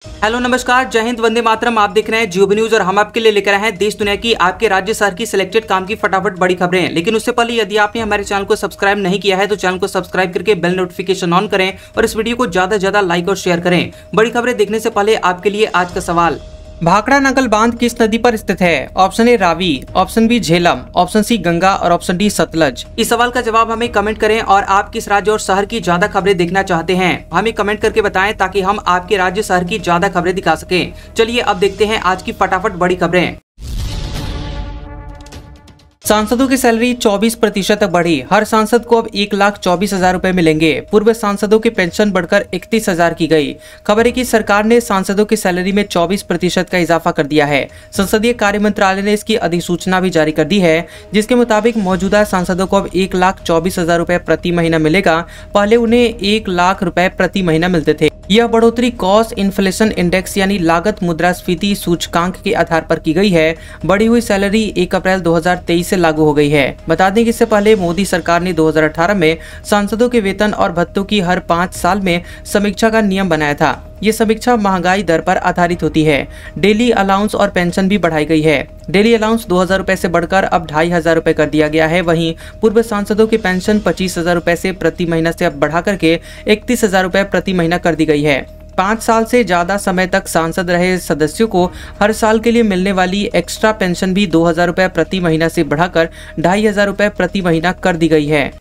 Hello नमस्कार, जय हिंद, वंदे मातरम। आप देख रहे हैं जियो न्यूज और हम आपके लिए लेकर आए हैं देश दुनिया की, आपके राज्य शहर की सिलेक्टेड काम की फटाफट बड़ी खबरें। लेकिन उससे पहले यदि आपने हमारे चैनल को सब्सक्राइब नहीं किया है तो चैनल को सब्सक्राइब करके बेल नोटिफिकेशन ऑन करें और इस वीडियो को ज्यादा से ज्यादा लाइक और शेयर करें। बड़ी खबरें देखने से पहले आपके लिए आज का सवाल, भाखड़ा नकल बांध किस नदी पर स्थित है? Option A Ravi, option B Jhelum, option C Ganga और ऑप्शन डी सतलज। इस सवाल का जवाब हमें कमेंट करें और आप किस राज्य और शहर की ज्यादा खबरें देखना चाहते हैं हमें कमेंट करके बताएं ताकि हम आपके राज्य शहर की ज्यादा खबरें दिखा सकें। चलिए अब देखते हैं आज की फटाफट बड़ी खबरें। सांसदों की सैलरी 24% तक बढ़ी। हर सांसद को अब 1,24,000 रुपए मिलेंगे। पूर्व सांसदों की पेंशन बढ़कर 31,000 की गई। खबर है कि सरकार ने सांसदों की सैलरी में 24% का इजाफा कर दिया है। संसदीय कार्य मंत्रालय ने इसकी अधिसूचना भी जारी कर दी है, जिसके मुताबिक मौजूदा सांसदों को अब 1,24,000 रुपए प्रति महीना मिलेगा। पहले उन्हें 1 लाख रुपए प्रति महीना मिलते थे। यह बढ़ोतरी कॉस्ट इन्फ्लेशन इंडेक्स यानी लागत मुद्रास्फीति सूचकांक के आधार पर की गई है। बढ़ी हुई सैलरी 1 अप्रैल 2023 से लागू हो गई है। बता दें कि इससे पहले मोदी सरकार ने 2018 में सांसदों के वेतन और भत्तों की हर 5 साल में समीक्षा का नियम बनाया था। ये समीक्षा महंगाई दर पर आधारित होती है। डेली अलाउंस और पेंशन भी बढ़ाई गई है। डेली अलाउंस 2,000 रुपए से बढ़कर अब 2,500 रुपए कर दिया गया है। वहीं पूर्व सांसदों की पेंशन 25,000 रुपए से प्रति महीना से अब बढ़ा करके 31,000 रुपए प्रति महीना कर दी गई है। 5 साल से ज्यादा समय तक सांसद रहे सदस्यों को हर साल के लिए मिलने वाली एक्स्ट्रा पेंशन भी 2,000 रुपए प्रति महीना से बढ़ाकर 2,500 रुपए प्रति महीना कर दी गई है।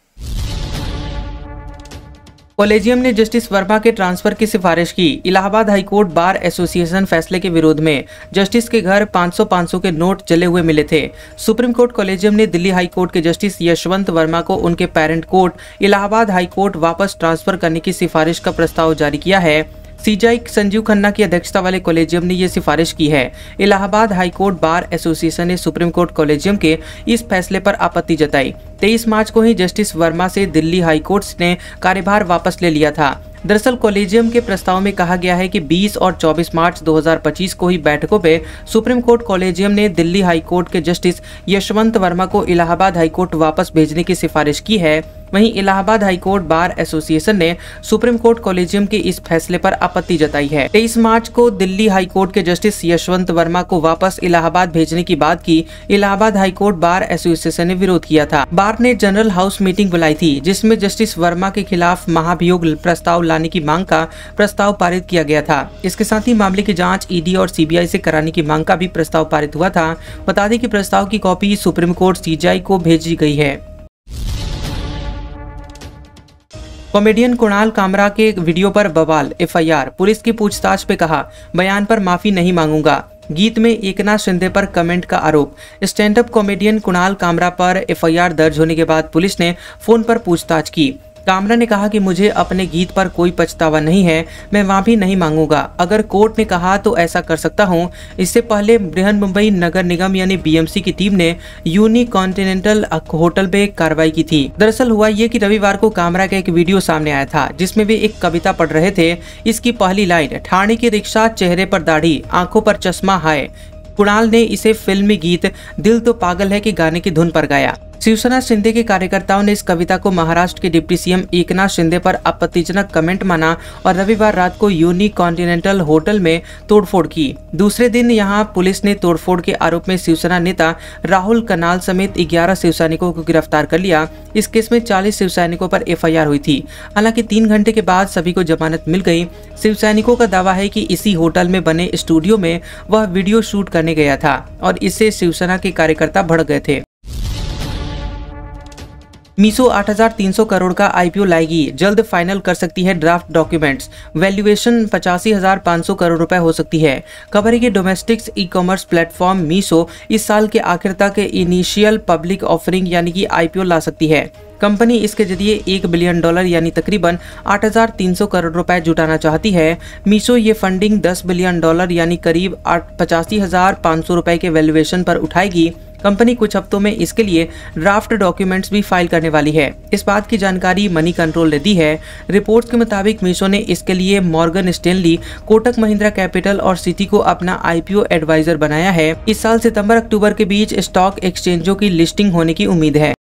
कॉलेजियम ने जस्टिस वर्मा के ट्रांसफर की सिफारिश की। इलाहाबाद हाईकोर्ट बार एसोसिएशन फैसले के विरोध में जस्टिस के घर 500-500 के नोट जले हुए मिले थे। सुप्रीम कोर्ट कॉलेजियम ने दिल्ली हाईकोर्ट के जस्टिस यशवंत वर्मा को उनके पेरेंट कोर्ट इलाहाबाद हाईकोर्ट वापस ट्रांसफर करने की सिफारिश का प्रस्ताव जारी किया है। सीजेआई संजीव खन्ना की अध्यक्षता वाले कॉलेजियम ने यह सिफारिश की है। इलाहाबाद हाईकोर्ट बार एसोसिएशन ने सुप्रीम कोर्ट कॉलेजियम के इस फैसले पर आपत्ति जताई। 23 मार्च को ही जस्टिस वर्मा से दिल्ली हाईकोर्ट ने कार्यभार वापस ले लिया था। दरअसल कॉलेजियम के प्रस्ताव में कहा गया है कि 20 और 24 मार्च 2025 को ही बैठकों पे सुप्रीम कोर्ट कॉलेजियम ने दिल्ली हाईकोर्ट के जस्टिस यशवंत वर्मा को इलाहाबाद हाईकोर्ट वापस भेजने की सिफारिश की है। वहीं इलाहाबाद हाईकोर्ट बार एसोसिएशन ने सुप्रीम कोर्ट कॉलेजियम के इस फैसले पर आपत्ति जताई है। 23 मार्च को दिल्ली हाईकोर्ट के जस्टिस यशवंत वर्मा को वापस इलाहाबाद भेजने की बात की इलाहाबाद हाईकोर्ट बार एसोसिएशन ने विरोध किया था। बार ने जनरल हाउस मीटिंग बुलाई थी, जिसमें जस्टिस वर्मा के खिलाफ महाभियोग प्रस्ताव लाने की मांग का प्रस्ताव पारित किया गया था। इसके साथ ही मामले की जांच ईडी और सीबीआई से कराने की मांग का भी प्रस्ताव पारित हुआ था। बता दें कि प्रस्ताव की कॉपी सुप्रीम कोर्ट सीजेआई को भेजी गई है। कॉमेडियन कुणाल कामरा के वीडियो पर बवाल, एफआईआर। पुलिस की पूछताछ पे कहा, बयान पर माफी नहीं मांगूंगा। गीत में एकनाथ शिंदे पर कमेंट का आरोप। Stand up comedian Kunal Kamra पर एफआईआर दर्ज होने के बाद पुलिस ने फोन पर पूछताछ की। कामरा ने कहा कि मुझे अपने गीत पर कोई पछतावा नहीं है, मैं माफी नहीं मांगूंगा। अगर कोर्ट ने कहा तो ऐसा कर सकता हूं। इससे पहले बृहन्मुंबई नगर निगम यानी बीएमसी की टीम ने यूनिक कॉन्टिनेंटल होटल पे कार्रवाई की थी। दरअसल हुआ ये कि रविवार को कामरा का एक वीडियो सामने आया था, जिसमें वे एक कविता पढ़ रहे थे। इसकी पहली लाइन, ठाणे की रिक्शा, चेहरे पर दाढ़ी, आंखों पर चश्मा, हाय। कुणाल ने इसे फिल्मी गीत दिल तो पागल है कि गाने की धुन पर गाया। शिवसेना शिंदे के कार्यकर्ताओं ने इस कविता को महाराष्ट्र के डिप्टी सीएम एकनाथ शिंदे पर आपत्तिजनक कमेंट माना और रविवार रात को यूनिक कॉन्टिनेंटल होटल में तोड़फोड़ की। दूसरे दिन यहां पुलिस ने तोड़फोड़ के आरोप में शिवसेना नेता राहुल कनाल समेत 11 शिवसैनिकों को गिरफ्तार कर लिया। इस केस में 40 शिवसैनिकों पर एफआईआर हुई थी। हालांकि 3 घंटे के बाद सभी को जमानत मिल गई। शिवसैनिकों का दावा है कि इसी होटल में बने स्टूडियो में वह वीडियो शूट करने गया था और इससे शिवसेना के कार्यकर्ता भड़क गए थे। मीशो 8,300 करोड़ का आईपीओ लाएगी, जल्द फाइनल कर सकती है ड्राफ्ट डॉक्यूमेंट्स। वैल्यूएशन 85,500 करोड़ रुपए हो सकती है। खबर है कि domestic e commerce platform Meesho इस साल के आखिर तक इनिशियल पब्लिक ऑफरिंग यानी कि आईपीओ ला सकती है। कंपनी इसके जरिए $1 बिलियन यानी तकरीबन 8,300 करोड़ रुपए जुटाना चाहती है। मीशो ये फंडिंग $10 बिलियन यानी करीब 85,500 रुपए के वैल्यूएशन पर उठाएगी। कंपनी कुछ हफ्तों में इसके लिए ड्राफ्ट डॉक्यूमेंट्स भी फाइल करने वाली है। इस बात की जानकारी मनी कंट्रोल ने दी है। रिपोर्ट्स के मुताबिक मीशो ने इसके लिए Morgan Stanley, Kotak Mahindra capital और सिटी को अपना आईपीओ एडवाइजर बनाया है। इस साल सितंबर-अक्टूबर के बीच स्टॉक एक्सचेंजों की लिस्टिंग होने की उम्मीद है।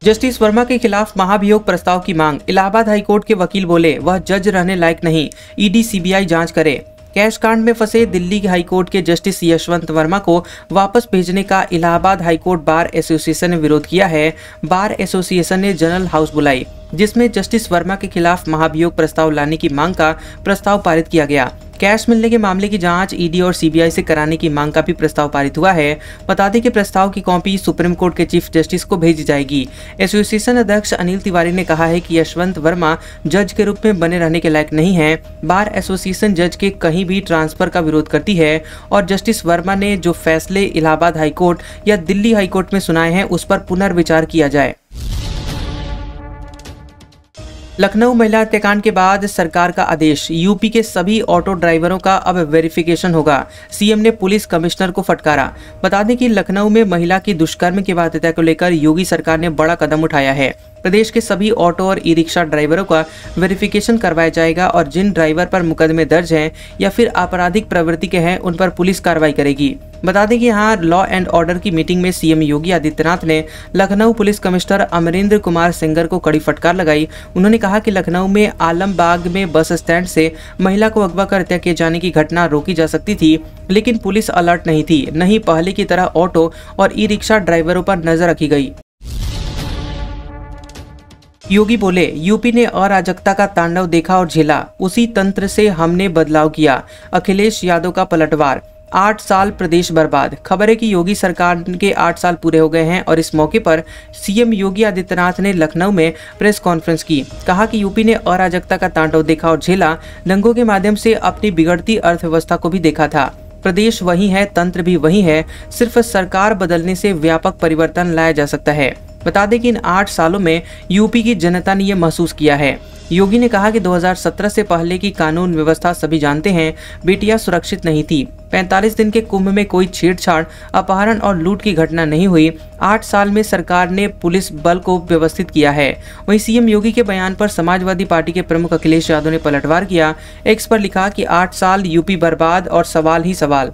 जस्टिस वर्मा के खिलाफ महाभियोग प्रस्ताव की मांग। इलाहाबाद हाईकोर्ट के वकील बोले वह जज रहने लायक नहीं, ईडी सीबीआई जांच करे। कैश कांड में फंसे दिल्ली हाईकोर्ट के जस्टिस यशवंत वर्मा को वापस भेजने का इलाहाबाद हाईकोर्ट बार एसोसिएशन ने विरोध किया है। बार एसोसिएशन ने जनरल हाउस बुलाई, जिसमें जस्टिस वर्मा के खिलाफ महाभियोग प्रस्ताव लाने की मांग का प्रस्ताव पारित किया गया। कैश मिलने के मामले की जांच ईडी और सीबीआई से कराने की मांग का भी प्रस्ताव पारित हुआ है। बता दें कि प्रस्ताव की कॉपी सुप्रीम कोर्ट के चीफ जस्टिस को भेजी जाएगी। एसोसिएशन अध्यक्ष अनिल तिवारी ने कहा है कि यशवंत वर्मा जज के रूप में बने रहने के लायक नहीं है। बार एसोसिएशन जज के कहीं भी ट्रांसफर का विरोध करती है और जस्टिस वर्मा ने जो फैसले इलाहाबाद हाईकोर्ट या दिल्ली हाईकोर्ट में सुनाए हैं उस पर पुनर्विचार किया जाए। लखनऊ महिला हत्याकांड के बाद सरकार का आदेश, यूपी के सभी ऑटो ड्राइवरों का अब वेरिफिकेशन होगा। सीएम ने पुलिस कमिश्नर को फटकारा। बता दें कि लखनऊ में महिला की दुष्कर्म की वारदात को लेकर योगी सरकार ने बड़ा कदम उठाया है। प्रदेश के सभी ऑटो और ई रिक्शा ड्राइवरों का वेरिफिकेशन करवाया जाएगा और जिन ड्राइवर पर मुकदमे दर्ज हैं या फिर आपराधिक प्रवृत्ति के हैं उन पर पुलिस कार्रवाई करेगी। बता दें कि यहाँ लॉ एंड ऑर्डर की मीटिंग में सीएम योगी आदित्यनाथ ने लखनऊ पुलिस कमिश्नर अमरिंदर कुमार सेंगर को कड़ी फटकार लगाई। उन्होंने कहा कि लखनऊ में आलमबाग में बस स्टैंड से महिला को अगवा कर हत्या किए जाने की घटना रोकी जा सकती थी, लेकिन पुलिस अलर्ट नहीं थी, नहीं पहले की तरह ऑटो और ई रिक्शा ड्राइवरों पर नजर रखी गई। योगी बोले यूपी ने अराजकता का तांडव देखा और झेला, उसी तंत्र से हमने बदलाव किया। अखिलेश यादव का पलटवार, 8 साल प्रदेश बर्बाद। खबर है कि योगी सरकार के 8 साल पूरे हो गए हैं और इस मौके पर सीएम योगी आदित्यनाथ ने लखनऊ में प्रेस कॉन्फ्रेंस की। कहा कि यूपी ने अराजकता का तांडव देखा और झेला, दंगों के माध्यम से अपनी बिगड़ती अर्थव्यवस्था को भी देखा था। प्रदेश वही है, तंत्र भी वही है, सिर्फ सरकार बदलने से व्यापक परिवर्तन लाया जा सकता है। बता दें कि इन 8 सालों में यूपी की जनता ने यह महसूस किया है। योगी ने कहा कि 2017 से पहले की कानून व्यवस्था सभी जानते हैं, बेटियां सुरक्षित नहीं थी। 45 दिन के कुंभ में कोई छेड़छाड़, अपहरण और लूट की घटना नहीं हुई। 8 साल में सरकार ने पुलिस बल को व्यवस्थित किया है। वहीं सीएम योगी के बयान पर समाजवादी पार्टी के प्रमुख अखिलेश यादव ने पलटवार किया। एक्स पर लिखा कि 8 साल यूपी बर्बाद और सवाल ही सवाल।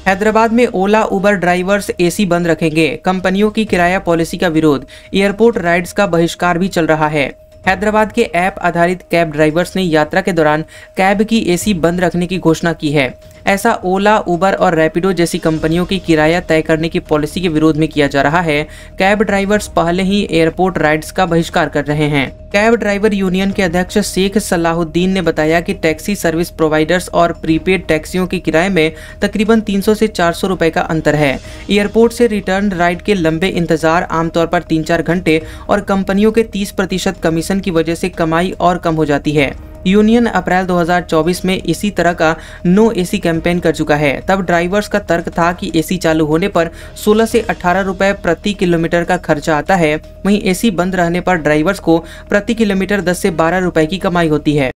हैदराबाद में ओला उबर ड्राइवर्स एसी बंद रखेंगे, कंपनियों की किराया पॉलिसी का विरोध, एयरपोर्ट राइड्स का बहिष्कार भी चल रहा है। हैदराबाद के ऐप आधारित कैब ड्राइवर्स ने यात्रा के दौरान कैब की एसी बंद रखने की घोषणा की है। ऐसा ओला, उबर और रैपिडो जैसी कंपनियों की किराया तय करने की पॉलिसी के विरोध में किया जा रहा है। कैब ड्राइवर्स पहले ही एयरपोर्ट राइड्स का बहिष्कार कर रहे हैं। कैब ड्राइवर यूनियन के अध्यक्ष शेख सलाहुद्दीन ने बताया कि टैक्सी सर्विस प्रोवाइडर्स और प्रीपेड टैक्सियों के किराए में तकरीबन 300 से 400 रुपए का अंतर है। एयरपोर्ट से रिटर्न राइड के लंबे इंतजार, आमतौर पर 3-4 घंटे, और कंपनियों के 30% कमीशन की वजह से कमाई और कम हो जाती है। यूनियन अप्रैल 2024 में इसी तरह का नो एसी कैंपेन कर चुका है। तब ड्राइवर्स का तर्क था कि एसी चालू होने पर 16 से 18 रुपए प्रति किलोमीटर का खर्चा आता है, वहीं एसी बंद रहने पर ड्राइवर्स को प्रति किलोमीटर 10 से 12 रुपए की कमाई होती है।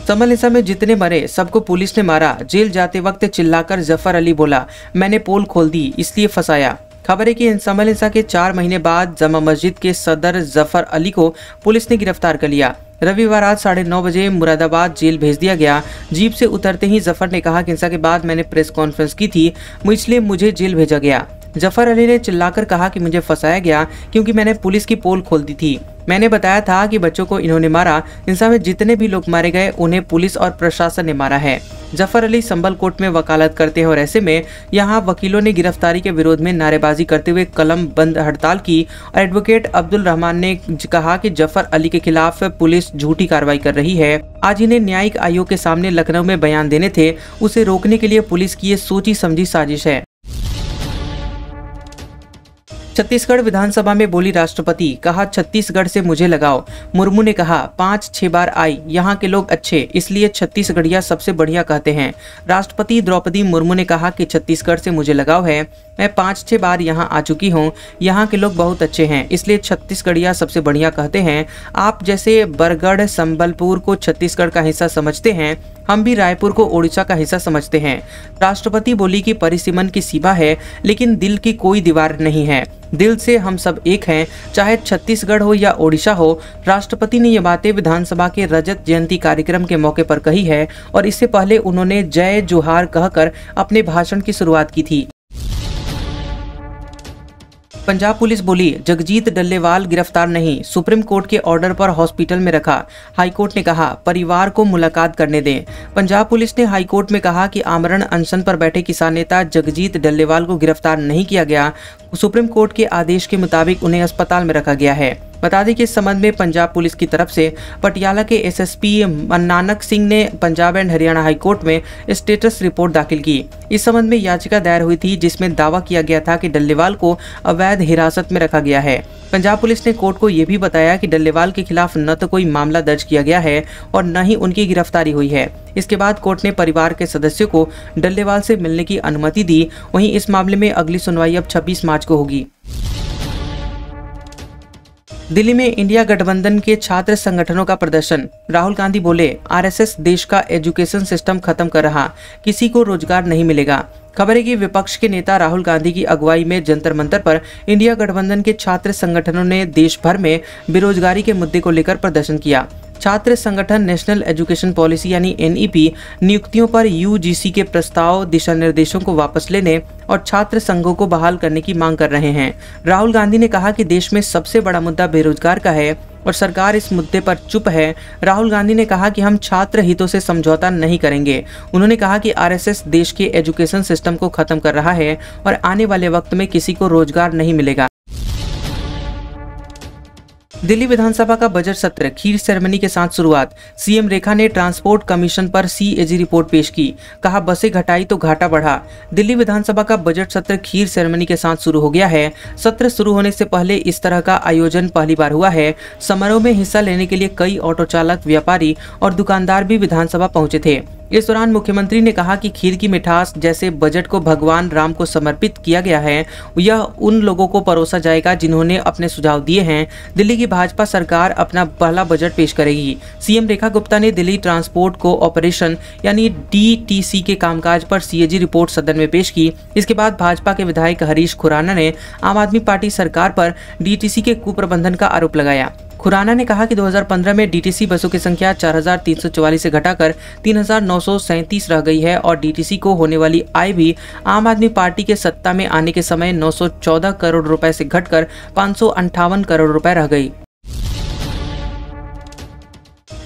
समल हिंसा में जितने मरे सबको पुलिस ने मारा, जेल जाते वक्त चिल्लाकर जफर अली बोला मैंने पोल खोल दी इसलिए फंसाया। खबर है कि समल हिंसा के 4 महीने बाद जमा मस्जिद के सदर जफर अली को पुलिस ने गिरफ्तार कर लिया। रविवार रात 9:30 बजे मुरादाबाद जेल भेज दिया गया। जीप से उतरते ही जफर ने कहा कि हिंसा के बाद मैंने प्रेस कॉन्फ्रेंस की थी, इसलिए मुझे जेल भेजा गया। जफर अली ने चिल्लाकर कहा कि मुझे फंसाया गया क्योंकि मैंने पुलिस की पोल खोल दी थी। मैंने बताया था कि बच्चों को इन्होंने मारा। हिंसा में जितने भी लोग मारे गए उन्हें पुलिस और प्रशासन ने मारा है। जफर अली संबल कोर्ट में वकालत करते हैं और ऐसे में यहाँ वकीलों ने गिरफ्तारी के विरोध में नारेबाजी करते हुए कलम बंद हड़ताल की और एडवोकेट अब्दुल रहमान ने कहा कि जफर अली के खिलाफ पुलिस झूठी कार्रवाई कर रही है। आज इन्हें न्यायिक आयोग के सामने लखनऊ में बयान देने थे, उसे रोकने के लिए पुलिस की ये सोची समझी साजिश है। छत्तीसगढ़ विधानसभा में बोली राष्ट्रपति, कहा छत्तीसगढ़ से मुझे लगाओ। मुर्मू ने कहा 5-6 बार आई, यहाँ के लोग अच्छे इसलिए छत्तीसगढ़िया सबसे बढ़िया कहते हैं। राष्ट्रपति द्रौपदी मुर्मू ने कहा कि छत्तीसगढ़ से मुझे लगाव है, मैं 5-6 बार यहाँ आ चुकी हूँ, यहाँ के लोग बहुत अच्छे हैं इसलिए छत्तीसगढ़िया सबसे बढ़िया कहते हैं। आप जैसे बरगढ़ संबलपुर को छत्तीसगढ़ का हिस्सा समझते हैं, हम भी रायपुर को ओडिशा का हिस्सा समझते हैं। राष्ट्रपति बोली कि परिसीमन की सीमा है लेकिन दिल की कोई दीवार नहीं है, दिल से हम सब एक हैं, चाहे छत्तीसगढ़ हो या ओडिशा हो। राष्ट्रपति ने ये बातें विधानसभा के रजत जयंती कार्यक्रम के मौके पर कही है और इससे पहले उन्होंने जय जोहार कहकर अपने भाषण की शुरुआत की थी। पंजाब पुलिस बोली, जगजीत डल्लेवाल गिरफ्तार नहीं, सुप्रीम कोर्ट के ऑर्डर पर हॉस्पिटल में रखा। हाईकोर्ट ने कहा, परिवार को मुलाकात करने दें। पंजाब पुलिस ने हाईकोर्ट में कहा कि आमरण अनशन पर बैठे किसान नेता जगजीत डल्लेवाल को गिरफ्तार नहीं किया गया। सुप्रीम कोर्ट के आदेश के मुताबिक उन्हें अस्पताल में रखा गया है। बता दें कि इस संबंध में पंजाब पुलिस की तरफ से पटियाला के एसएसपी नानक सिंह ने पंजाब एंड हरियाणा हाईकोर्ट में स्टेटस रिपोर्ट दाखिल की। इस संबंध में याचिका दायर हुई थी, जिसमें दावा किया गया था कि डल्लेवाल को अवैध हिरासत में रखा गया है। पंजाब पुलिस ने कोर्ट को यह भी बताया कि डल्लेवाल के खिलाफ न तो कोई मामला दर्ज किया गया है और न ही उनकी गिरफ्तारी हुई है। इसके बाद कोर्ट ने परिवार के सदस्यों को डल्लेवाल से मिलने की अनुमति दी। वहीं इस मामले में अगली सुनवाई अब 26 मार्च को होगी। दिल्ली में इंडिया गठबंधन के छात्र संगठनों का प्रदर्शन। राहुल गांधी बोले, आरएसएस देश का एजुकेशन सिस्टम खत्म कर रहा, किसी को रोजगार नहीं मिलेगा। खबर है कि विपक्ष के नेता राहुल गांधी की अगुवाई में जंतर मंतर पर इंडिया गठबंधन के छात्र संगठनों ने देश भर में बेरोजगारी के मुद्दे को लेकर प्रदर्शन किया। छात्र संगठन नेशनल एजुकेशन पॉलिसी यानी एनईपी नियुक्तियों पर यूजीसी के प्रस्ताव, दिशा निर्देशों को वापस लेने और छात्र संघों को बहाल करने की मांग कर रहे हैं। राहुल गांधी ने कहा कि देश में सबसे बड़ा मुद्दा बेरोजगार का है और सरकार इस मुद्दे पर चुप है। राहुल गांधी ने कहा कि हम छात्र हितों से समझौता नहीं करेंगे। उन्होंने कहा कि आरएसएस देश के एजुकेशन सिस्टम को खत्म कर रहा है और आने वाले वक्त में किसी को रोजगार नहीं मिलेगा। दिल्ली विधानसभा का बजट सत्र खीर सेरेमनी के साथ शुरुआत। सीएम रेखा ने ट्रांसपोर्ट कमीशन पर सीएजी रिपोर्ट पेश की। कहा, बसें घटाई तो घाटा बढ़ा। दिल्ली विधानसभा का बजट सत्र खीर सेरेमनी के साथ शुरू हो गया है। सत्र शुरू होने से पहले इस तरह का आयोजन पहली बार हुआ है। समारोह में हिस्सा लेने के लिए कई ऑटो चालक, व्यापारी और दुकानदार भी विधानसभा पहुंचे थे। इस दौरान मुख्यमंत्री ने कहा कि खीर की मिठास जैसे बजट को भगवान राम को समर्पित किया गया है, यह उन लोगों को परोसा जाएगा जिन्होंने अपने सुझाव दिए हैं। दिल्ली की भाजपा सरकार अपना पहला बजट पेश करेगी। सीएम रेखा गुप्ता ने दिल्ली ट्रांसपोर्ट कोऑपरेशन यानी डीटीसी के कामकाज पर सीएजी रिपोर्ट सदन में पेश की। इसके बाद भाजपा के विधायक हरीश खुराना ने आम आदमी पार्टी सरकार पर डीटीसी के कुप्रबंधन का आरोप लगाया। खुराना ने कहा कि 2015 में डीटीसी बसों की संख्या 4344 से घटाकर 3937 रह गई है और डीटीसी को होने वाली आय भी आम आदमी पार्टी के सत्ता में आने के समय 914 करोड़ रुपए से घटकर 558 करोड़ रुपए रह गई।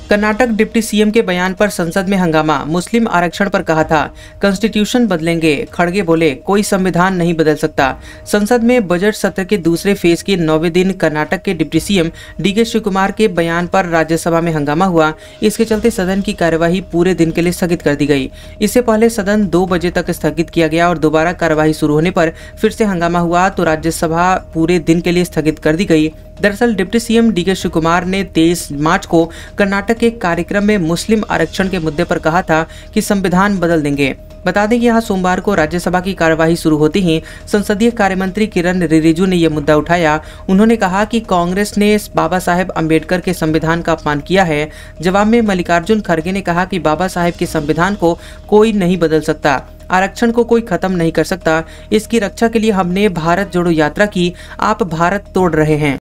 कर्नाटक डिप्टी सीएम के बयान पर संसद में हंगामा। मुस्लिम आरक्षण पर कहा था, कॉन्स्टिट्यूशन बदलेंगे। खड़गे बोले, कोई संविधान नहीं बदल सकता। संसद में बजट सत्र के दूसरे फेज के 9वें दिन कर्नाटक के डिप्टी सीएम डीके शिवकुमार के बयान पर राज्यसभा में हंगामा हुआ। इसके चलते सदन की कार्यवाही पूरे दिन के लिए स्थगित कर दी गई। इससे पहले सदन 2 बजे तक स्थगित किया गया और दोबारा कार्यवाही शुरू होने पर फिर से हंगामा हुआ तो राज्यसभा पूरे दिन के लिए स्थगित कर दी गई। दरअसल डिप्टी सीएम डीके शिवकुमार ने 23 मार्च को कर्नाटक के कार्यक्रम में मुस्लिम आरक्षण के मुद्दे पर कहा था कि संविधान बदल देंगे। बता दें कि यहाँ सोमवार को राज्यसभा की कार्यवाही शुरू होते ही संसदीय कार्य मंत्री किरण रिजिजू ने यह मुद्दा उठाया। उन्होंने कहा कि कांग्रेस ने बाबा साहेब अम्बेडकर के संविधान का अपमान किया है। जवाब में मल्लिकार्जुन खड़गे ने कहा कि बाबा साहेब के संविधान को कोई नहीं बदल सकता, आरक्षण को कोई खत्म नहीं कर सकता। इसकी रक्षा के लिए हमने भारत जोड़ो यात्रा की, आप भारत तोड़ रहे हैं।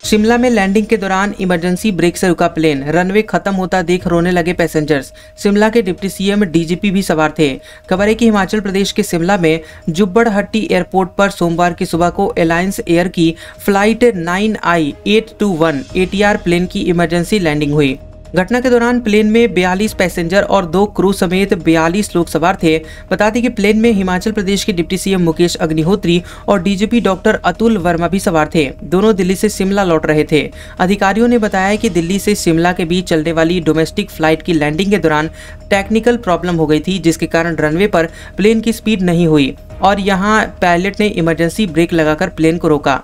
शिमला में लैंडिंग के दौरान इमरजेंसी ब्रेक से रुका प्लेन, रनवे खत्म होता देख रोने लगे पैसेंजर्स। शिमला के डिप्टी सीएम डीजीपी भी सवार थे। खबर है कि हिमाचल प्रदेश के शिमला में जुब्बड़हट्टी एयरपोर्ट पर सोमवार की सुबह को एलायंस एयर की फ्लाइट 9I-821 ATR प्लेन की इमरजेंसी लैंडिंग हुई। घटना के दौरान प्लेन में 42 पैसेंजर और 2 क्रू समेत 42 लोग सवार थे। बता दें कि प्लेन में हिमाचल प्रदेश के डिप्टी सीएम मुकेश अग्निहोत्री और डीजीपी डॉक्टर अतुल वर्मा भी सवार थे। दोनों दिल्ली से शिमला लौट रहे थे। अधिकारियों ने बताया कि दिल्ली से शिमला के बीच चलने वाली डोमेस्टिक फ्लाइट की लैंडिंग के दौरान टेक्निकल प्रॉब्लम हो गई थी, जिसके कारण रनवे पर प्लेन की स्पीड नहीं हुई और यहाँ पायलट ने इमरजेंसी ब्रेक लगाकर प्लेन को रोका।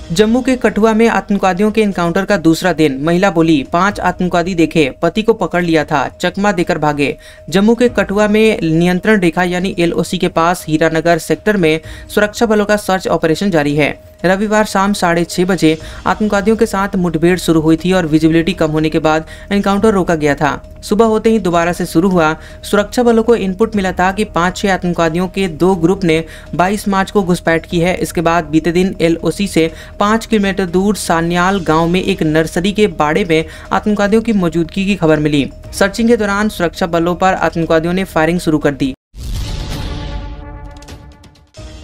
जम्मू के कठुआ में आतंकवादियों के एनकाउंटर का दूसरा दिन। महिला बोली, 5 आतंकवादी देखे, पति को पकड़ लिया था, चकमा देकर भागे। जम्मू के कठुआ में नियंत्रण रेखा यानी LOC के पास हीरानगर सेक्टर में सुरक्षा बलों का सर्च ऑपरेशन जारी है। रविवार शाम 6:30 बजे आतंकवादियों के साथ मुठभेड़ शुरू हुई थी और विजिबिलिटी कम होने के बाद एनकाउंटर रोका गया था। सुबह होते ही दोबारा से शुरू हुआ। सुरक्षा बलों को इनपुट मिला था कि 5-6 आतंकवादियों के 2 ग्रुप ने 22 मार्च को घुसपैठ की है। इसके बाद बीते दिन LOC से 5 किलोमीटर दूर सान्याल गांव में एक नर्सरी के बाड़े में आतंकवादियों की मौजूदगी की खबर मिली। सर्चिंग के दौरान सुरक्षा बलों पर आतंकवादियों ने फायरिंग शुरू कर दी।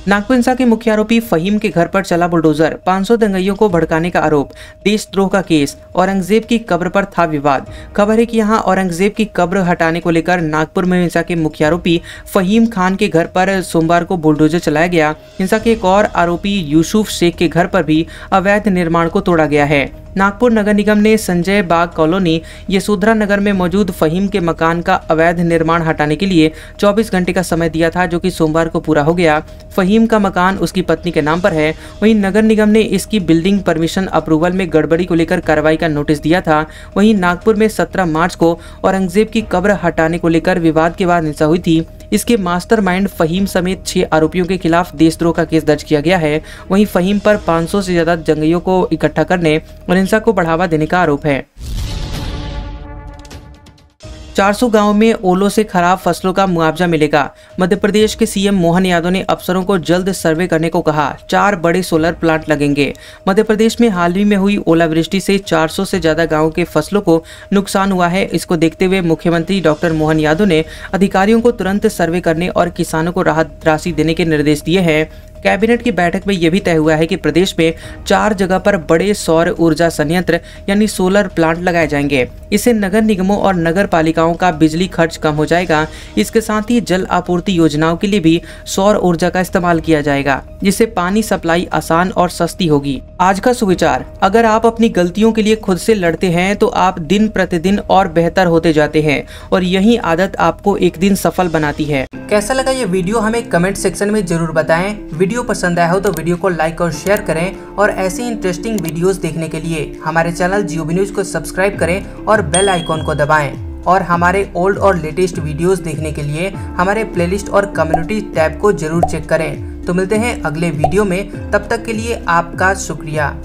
नागपुर हिंसा के मुख्य आरोपी फहीम के घर पर चला बुलडोजर, 500 दंगइयों को भड़काने का आरोप, देशद्रोह का केस, औरंगजेब की कब्र पर था विवाद। खबर है कि यहां औरंगजेब की कब्र हटाने को लेकर नागपुर में हिंसा के मुख्य आरोपी फहीम खान के घर पर सोमवार को बुलडोजर चलाया गया। हिंसा के एक और आरोपी यूसुफ शेख के घर पर भी अवैध निर्माण को तोड़ा गया है। नागपुर नगर निगम ने संजय बाग कॉलोनी यशोधरा नगर में मौजूद फहीम के मकान का अवैध निर्माण हटाने के लिए 24 घंटे का समय दिया था, जो कि सोमवार को पूरा हो गया। फहीम का मकान उसकी पत्नी के नाम पर है। वहीं नगर निगम ने इसकी बिल्डिंग परमिशन अप्रूवल में गड़बड़ी को लेकर कार्रवाई का नोटिस दिया था। वहीं नागपुर में 17 मार्च को औरंगजेब की कब्र हटाने को लेकर विवाद के बाद हिंसा हुई थी। इसके मास्टरमाइंड फहीम समेत 6 आरोपियों के खिलाफ देशद्रोह का केस दर्ज किया गया है। वहीं फहीम पर 500 से ज्यादा दंगइयों को इकट्ठा करने और हिंसा को बढ़ावा देने का आरोप है। 400 गांवों में ओलों से खराब फसलों का मुआवजा मिलेगा। मध्य प्रदेश के सीएम मोहन यादव ने अफसरों को जल्द सर्वे करने को कहा। 4 बड़े सोलर प्लांट लगेंगे। मध्य प्रदेश में हाल ही में हुई ओलावृष्टि से 400 से ज्यादा गांवों के फसलों को नुकसान हुआ है। इसको देखते हुए मुख्यमंत्री डॉक्टर मोहन यादव ने अधिकारियों को तुरंत सर्वे करने और किसानों को राहत राशि देने के निर्देश दिए हैं। कैबिनेट की बैठक में यह भी तय हुआ है कि प्रदेश में 4 जगह पर बड़े सौर ऊर्जा संयंत्र यानी सोलर प्लांट लगाए जाएंगे। इससे नगर निगमों और नगर पालिकाओं का बिजली खर्च कम हो जाएगा। इसके साथ ही जल आपूर्ति योजनाओं के लिए भी सौर ऊर्जा का इस्तेमाल किया जाएगा, जिससे पानी सप्लाई आसान और सस्ती होगी। आज का सुविचार, अगर आप अपनी गलतियों के लिए खुद से लड़ते हैं तो आप दिन प्रतिदिन और बेहतर होते जाते हैं और यही आदत आपको एक दिन सफल बनाती है। कैसा लगा ये वीडियो हमें कमेंट सेक्शन में जरूर बताएं। वीडियो पसंद आया हो तो वीडियो को लाइक और शेयर करें और ऐसी इंटरेस्टिंग वीडियोस देखने के लिए हमारे चैनल जियोबी न्यूज को सब्सक्राइब करें और बेल आइकॉन को दबाएं। और हमारे ओल्ड और लेटेस्ट वीडियोस देखने के लिए हमारे प्लेलिस्ट और कम्युनिटी टैब को जरूर चेक करें। तो मिलते हैं अगले वीडियो में, तब तक के लिए आपका शुक्रिया।